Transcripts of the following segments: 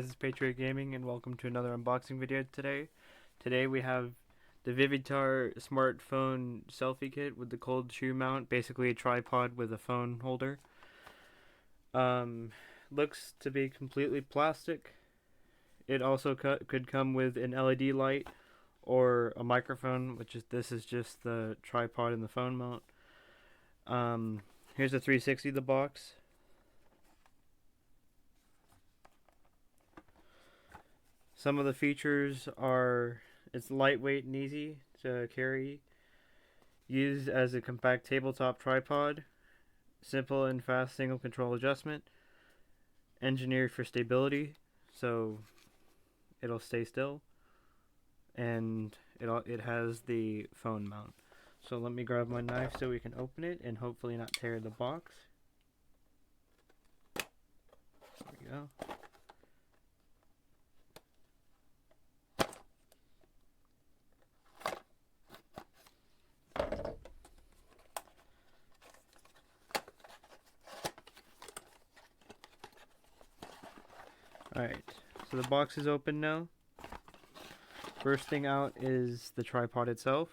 guys, it's Patriot Gaming and welcome to another unboxing video today. Today we have the Vivitar smartphone selfie kit with the cold shoe mount, basically a tripod with a phone holder. Looks to be completely plastic. It also could come with an LED light or a microphone, this is just the tripod and the phone mount. Here's the 360 of the box. Some of the features are it's lightweight and easy to carry, used as a compact tabletop tripod, simple and fast single control adjustment, engineered for stability, so it'll stay still, and it has the phone mount. So let me grab my knife so we can open it and hopefully not tear the box. There we go. Alright, so the box is open now. First thing out is the tripod itself.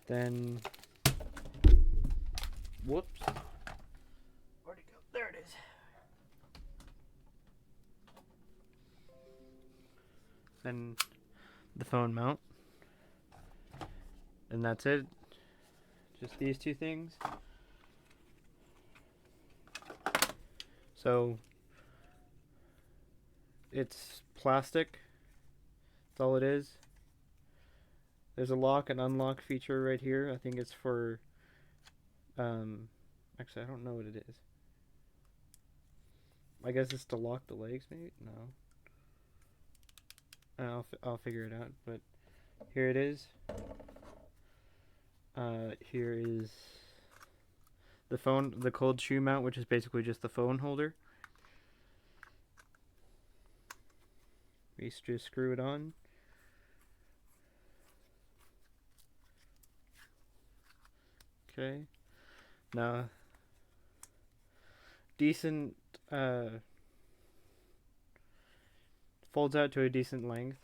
Then, whoops. Where'd it go? There it is. Then the phone mount. And that's it. Just these two things. So it's plastic. That's all it is. There's a lock and unlock feature right here. I think it's for actually I don't know what it is. I guess it's to lock the legs, maybe? No. I'll figure it out, but here it is. Here is the cold shoe mount, which is basically just the phone holder. We just screw it on. Okay. Now, decent, folds out to a decent length.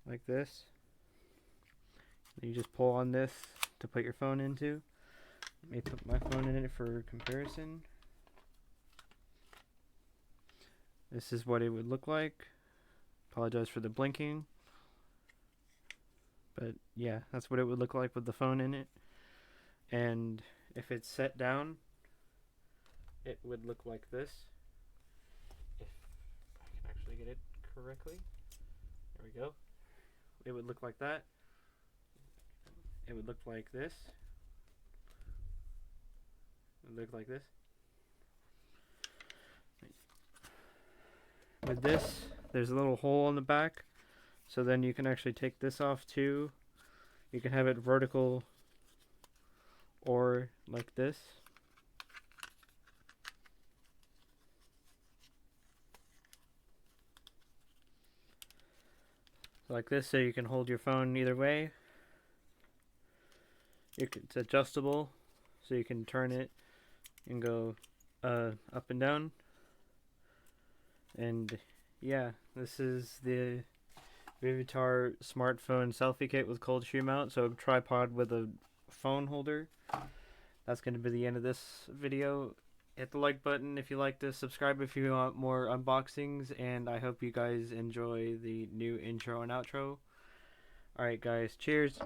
Like this. You just pull on this to put your phone into. Let me put my phone in it for comparison. This is what it would look like. Apologize for the blinking. But yeah, that's what it would look like with the phone in it. And if it's set down, it would look like this. If I can actually get it correctly. There we go. It would look like that. It would look like this. It would look like this. With this, there's a little hole in the back, so then you can actually take this off too. You can have it vertical or like this. Like this, so you can hold your phone either way. It's adjustable, so you can turn it and go up and down. And yeah, this is the Vivitar smartphone selfie kit with cold shoe mount, so a tripod with a phone holder. That's going to be the end of this video. Hit the like button if you like this, subscribe if you want more unboxings, and I hope you guys enjoy the new intro and outro. Alright guys, cheers!